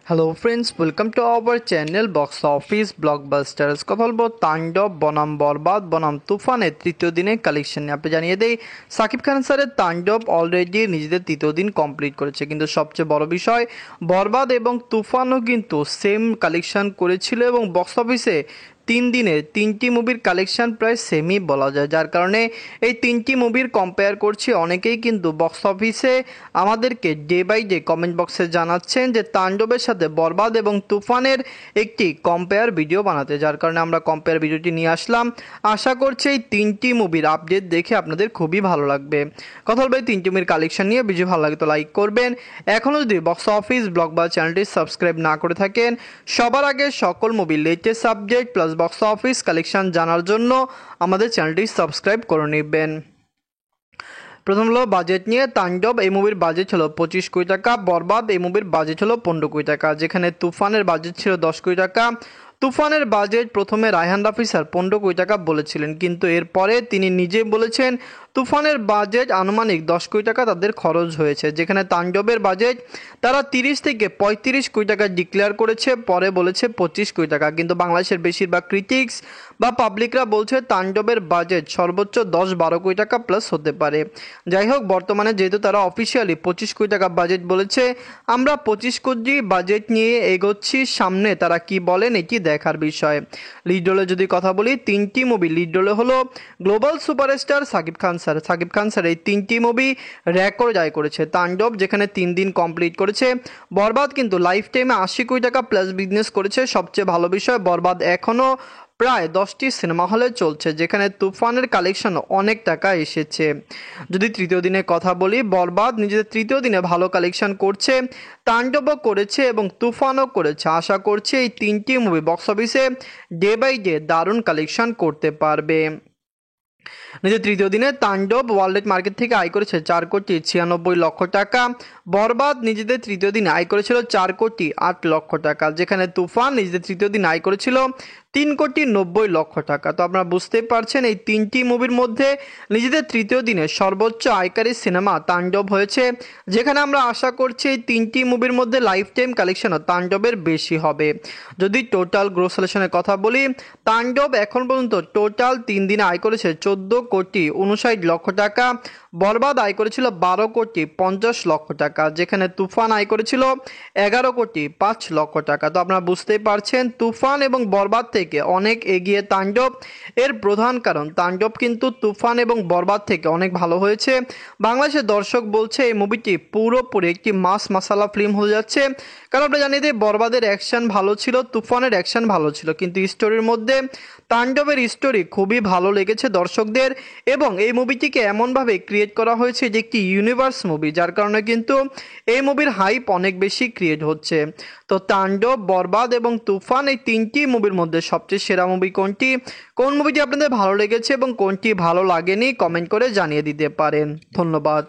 Hello friends, welcome to our channel box office blockbusters. কথা বলবো তাণ্ডব বনাম বরবাদ বনাম তুফানের তৃতীয় দিনের কালেকশন নিয়ে। আপনি জানিয়ে দেই, সাকিব খান স্যারের তাণ্ডব অলরেডি নিজেদের তৃতীয় দিন কমপ্লিট করেছে, কিন্তু সবচেয়ে বড় বিষয় বরবাদ এবং তুফানও কিন্তু সেম কালেকশন করেছিল এবং বক্স অফিসে 3 দিনে 3টি মুভির কালেকশন প্রায় সেমই বলা যায়। যার কারণে এই 3টি মুভির কম্পেয়ার করছি। অনেকেই কিন্তু বক্স অফিসে আমাদেরকে ডে বাই ডে কমেন্ট বক্সে জানাচ্ছেন যে তাণ্ডবের সাথে বরবাদ এবং তুফানের একটি কম্পেয়ার ভিডিও বানাতে, যার কারণে আমরা কম্পেয়ার ভিডিওটি নিয়ে আসলাম। আশা করছি এই 3টি মুভির আপডেট দেখে আপনাদের খুবই ভালো লাগবে। কথা বলবে 3টি মুভির কালেকশন নিয়ে। ভিডিও ভালো লাগে তো লাইক করবেন। এখনও যদি বক্স অফিস ব্লকবাস্টার চ্যানেলটি সাবস্ক্রাইব না করে থাকেন, সবার আগে সকল মুভির latest subject plus box office collection জানার জন্য আমাদের চ্যানেলটি সাবস্ক্রাইব করে নেবেন। প্রথম হলো বাজেট নিয়ে। তাণ্ডব এই মুভির বাজেট ছিল 25 কোটি টাকা, বরবাদ এই মুভির বাজেট হলো 15 কোটি টাকা, যেখানে তুফানের বাজেট ছিল 10 কোটি টাকা। তুফানের বাজেট প্রথমে রায়হান রাফি স্যার 15 কোটি টাকা বলেছিলেন, কিন্তু এরপরে তিনি নিজে বলেছেন তুফানের বাজেট আনুমানিক 10 কোটি টাকা তাদের খরচ হয়েছে, যেখানে তাণ্ডবের বাজেট তারা 30 থেকে 35 কোটি টাকা ডিক্লেয়ার করেছে, পরে বলেছে 25 কোটি টাকা। কিন্তু বাংলাদেশের বেশিরভাগ ক্রিটিক্স বা পাবলিকরা বলছে তাণ্ডবের বাজেট সর্বোচ্চ 10-12 কোটি টাকা প্লাস হতে পারে। যাই হোক, বর্তমানে যেহেতু তারা অফিসিয়ালি 25 কোটি টাকা বাজেট বলেছে, আমরা 25 কোটি বাজেট নিয়ে এগোচ্ছি। সামনে তারা কি বলেন এটি দেখার বিষয়। লিড রোলে যদি কথা বলি, 3টি মুভি লিড রোলে হলো global superstar Shakib Khan sir. Shakib Khan sir এই 3টি মুভি রেকর্ড আয় করেছে। তাণ্ডব যেখানে 3 দিন কমপ্লিট করেছে, বরবাদ কিন্তু লাইফ টাইমে 80 কোটি টাকা প্লাস বিজনেস করেছে। সবচেয়ে ভালো বিষয়, বরবাদ এখনও প্রায় 10টি সিনেমা হলে চলছে, যেখানে তুফানের কালেকশন অনেক টাকা এসেছে। যদি তৃতীয় দিনে কথা বলি, বরবাদ নিজেদের তৃতীয় দিনে ভালো কালেকশন করছে, তাণ্ডবও করেছে এবং তুফানও করেছে। আশা করছি এই 3টি মুভি বক্স অফিসে ডে বাই ডে দারুণ কালেকশন করতে পারবে। নিজের তৃতীয় দিনে তাণ্ডব ওয়ার্ল্ড মার্কেট থেকে আয় করেছে 4,96,00,000 টাকা। বরবাদ নিজেদের তৃতীয় দিনে আয় করেছিল 4,08,00,000 টাকা, যেখানে তুফান নিজেদের তৃতীয় দিন আয় করেছিল 3,90,00,000 টাকা। তো আপনারা বুঝতেই পারছেন এই 3টি মুভির মধ্যে নিজেদের তৃতীয় দিনে সর্বোচ্চ আয়কারী সিনেমা তাণ্ডব হয়েছে, যেখানে আমরা আশা করছি এই 3টি মুভির মধ্যে লাইফ টাইম কালেকশনও তাণ্ডবের বেশি হবে। যদি টোটাল গ্রোস কালেকশনের কথা বলি, তাণ্ডব এখন পর্যন্ত টোটাল 3 দিনে আয় করেছে 14,59,00,000 টাকা। বরবাদ আয় করেছিল 12,50,00,000 টাকা, যেখানে তুফান আয় করেছিল 11,05,00,000 টাকা। তো আপনারা বুঝতেই পারছেন তুফান এবং বরবাদ থেকে অনেক এগিয়ে তাণ্ডব। এর প্রধান কারণ তাণ্ডব কিন্তু তুফান এবং বরবাদ থেকে অনেক ভালো হয়েছে। বাংলাদেশের দর্শক বলছে এই মুভিটি পুরোপুরি একটি মাস মাসালা ফিল্ম হয়ে যাচ্ছে। কারণ আমরা জানি যে বরবাদের অ্যাকশন ভালো ছিল, তুফানের অ্যাকশন ভালো ছিল, কিন্তু স্টোরির মধ্যে তাণ্ডবের স্টোরি খুবই ভালো লেগেছে দর্শকদের। এবং এই মুভিটিকে এমনভাবে ক্রিয়েট করা হয়েছে যে একটি ইউনিভার্স মুভি, যার কারণে কিন্তু এই মুভির হাইপ অনেক বেশি ক্রিয়েট হচ্ছে। তো তাণ্ডব, বরবাদ এবং তুফান এই 3টি মুভির মধ্যে সবচেয়ে সেরা মুভি কোনটি, কোন মুভিটি আপনাদের ভালো লেগেছে এবং কোনটি ভালো লাগেনি কমেন্ট করে জানিয়ে দিতে পারেন। ধন্যবাদ।